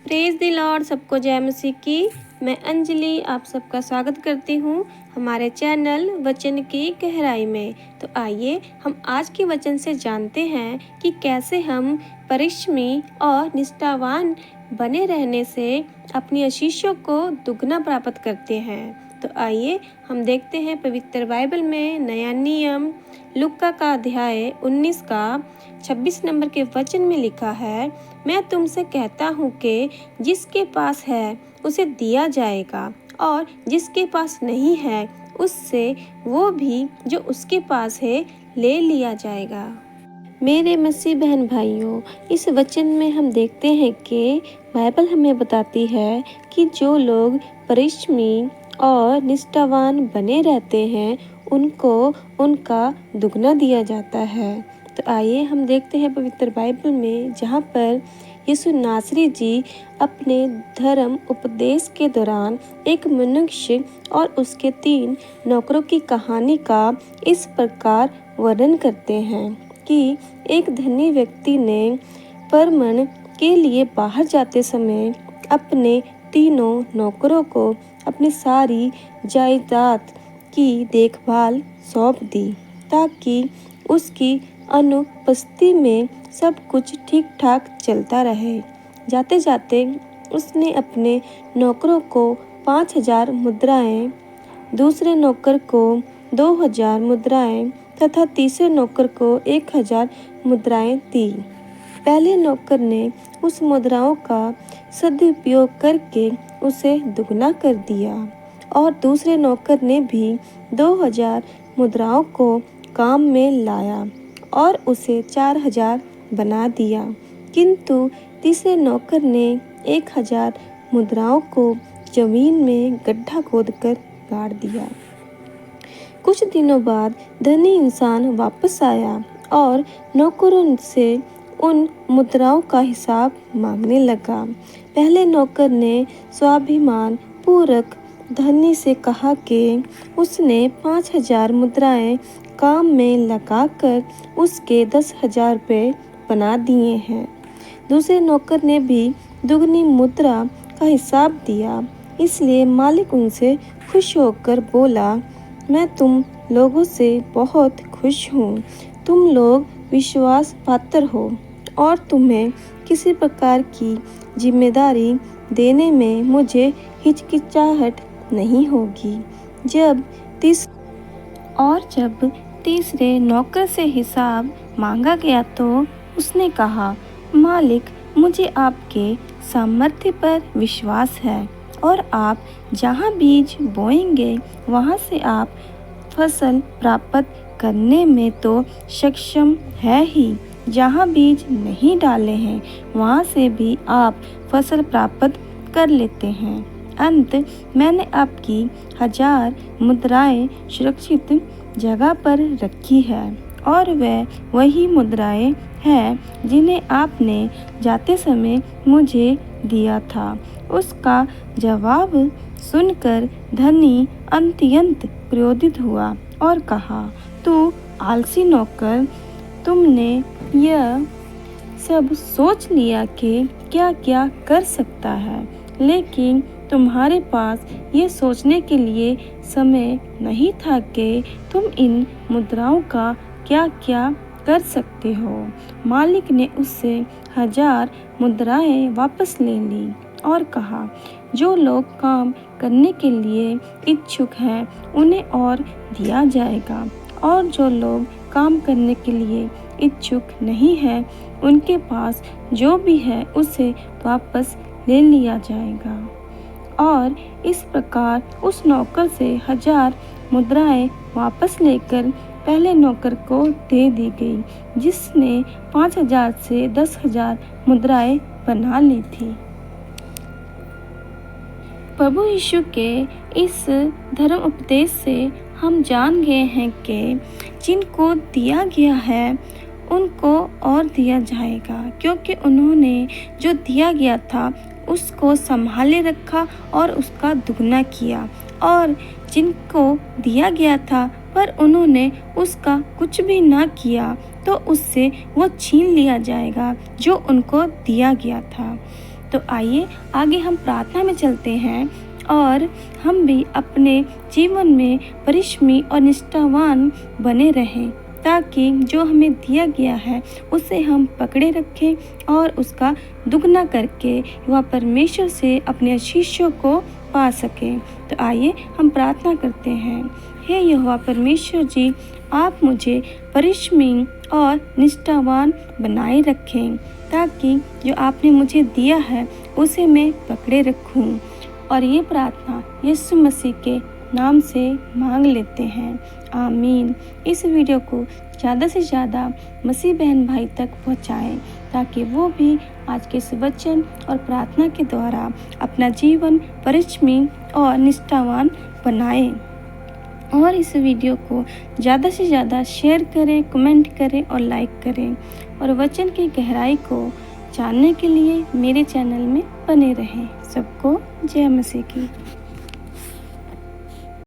Praise the Lord. सबको जय मसीह की। मैं अंजलि आप सबका स्वागत करती हूँ हमारे चैनल वचन की गहराई में। तो आइए हम आज के वचन से जानते हैं कि कैसे हम परिश्रमी और निष्ठावान बने रहने से अपनी आशीषों को दुगना प्राप्त करते हैं। तो आइए हम देखते हैं पवित्र बाइबल में नया नियम लूका का अध्याय 19 का 26 नंबर के वचन में लिखा है, मैं तुमसे कहता हूँ कि जिसके पास है उसे दिया जाएगा और जिसके पास नहीं है उससे वो भी जो उसके पास है ले लिया जाएगा। मेरे मसीह बहन भाइयों, इस वचन में हम देखते हैं कि बाइबल हमें बताती है कि जो लोग परिश्रमी और निष्ठावान बने रहते हैं उनको उनका दुगना दिया जाता है। तो आइए हम देखते हैं पवित्र बाइबल में, जहाँ पर यीशु नासरी जी अपने धर्म उपदेश के दौरान एक मनुष्य और उसके 3 नौकरों की कहानी का इस प्रकार वर्णन करते हैं कि एक धनी व्यक्ति ने परमन के लिए बाहर जाते समय अपने तीनों नौकरों को अपनी सारी जायदाद की देखभाल सौंप दी ताकि उसकी अनुपस्थिति में सब कुछ ठीक ठाक चलता रहे। जाते जाते उसने अपने नौकरों को 5,000 मुद्राएं, दूसरे नौकर को 2,000 मुद्राएं तथा तीसरे नौकर को 1,000 मुद्राएं दी। पहले नौकर ने उस मुद्राओं का सदुपयोग करके उसे दुगना कर दिया और दूसरे नौकर ने भी 2,000 मुद्राओं को काम में लाया और उसे 4,000 बना दिया, किंतु तीसरे नौकर ने 1,000 मुद्राओं को जमीन में गड्ढा खोदकर गाड़ दिया। कुछ दिनों बाद धनी इंसान वापस आया और नौकरों से उन मुद्राओं का हिसाब मांगने लगा। पहले नौकर ने स्वाभिमान पूर्वक धनी से कहा कि उसने 5,000 मुद्राएं काम में लगाकर उसके 10,000 रुपये बना दिए हैं। दूसरे नौकर ने भी दुगनी मुद्रा का हिसाब दिया। इसलिए मालिक उनसे खुश होकर बोला, मैं तुम लोगों से बहुत खुश हूँ। तुम लोग विश्वास पात्र हो और तुम्हें किसी प्रकार की जिम्मेदारी देने में मुझे हिचकिचाहट नहीं होगी। जब तीसरे नौकर से हिसाब मांगा गया तो उसने कहा, मालिक, मुझे आपके सामर्थ्य पर विश्वास है और आप जहाँ बीज बोएंगे वहाँ से आप फसल प्राप्त करने में तो सक्षम है ही, जहाँ बीज नहीं डाले हैं वहाँ से भी आप फसल प्राप्त कर लेते हैं। अंत मैंने आपकी 1,000 मुद्राएं सुरक्षित जगह पर रखी है और वही मुद्राएं हैं जिन्हें आपने जाते समय मुझे दिया था। उसका जवाब सुनकर धनी अत्यंत क्रोधित हुआ और कहा, तू आलसी नौकर, तुमने यह सब सोच लिया कि क्या क्या कर सकता है, लेकिन तुम्हारे पास ये सोचने के लिए समय नहीं था कि तुम इन मुद्राओं का क्या क्या कर सकते हो। मालिक ने उससे 1,000 मुद्राएं वापस ले ली और कहा, जो लोग काम करने के लिए इच्छुक हैं उन्हें और दिया जाएगा और जो लोग काम करने के लिए इच्छुक नहीं है उनके पास जो भी है उसे वापस ले लिया जाएगा। और इस प्रकार उस नौकर से 1,000 मुद्राएं वापस लेकर पहले नौकर को दे दी गई, जिसने 5,000 से 10,000 मुद्राएं बना ली थी। प्रभु यीशु के इस धर्म उपदेश से हम जान गए हैं कि जिनको दिया गया है उनको और दिया जाएगा, क्योंकि उन्होंने जो दिया गया था उसको संभाले रखा और उसका दुगना किया, और जिनको दिया गया था पर उन्होंने उसका कुछ भी ना किया तो उससे वो छीन लिया जाएगा जो उनको दिया गया था। तो आइए आगे हम प्रार्थना में चलते हैं और हम भी अपने जीवन में परिश्रमी और निष्ठावान बने रहें, ताकि जो हमें दिया गया है उसे हम पकड़े रखें और उसका दुगना करके वह परमेश्वर से अपने आशीषों को पा सकें। तो आइए हम प्रार्थना करते हैं। हे यहोवा परमेश्वर जी, आप मुझे परिश्रमी और निष्ठावान बनाए रखें, ताकि जो आपने मुझे दिया है उसे मैं पकड़े रखूं। और ये प्रार्थना यीशु मसीह के नाम से मांग लेते हैं, आमीन। इस वीडियो को ज़्यादा से ज़्यादा मसीह बहन भाई तक पहुँचाएं, ताकि वो भी आज के इस वचन और प्रार्थना के द्वारा अपना जीवन परिश्रमी और निष्ठावान बनाएं। और इस वीडियो को ज़्यादा से ज़्यादा शेयर करें, कमेंट करें और लाइक करें। और वचन की गहराई को जानने के लिए मेरे चैनल में बने रहें। सबको जय मसीह की।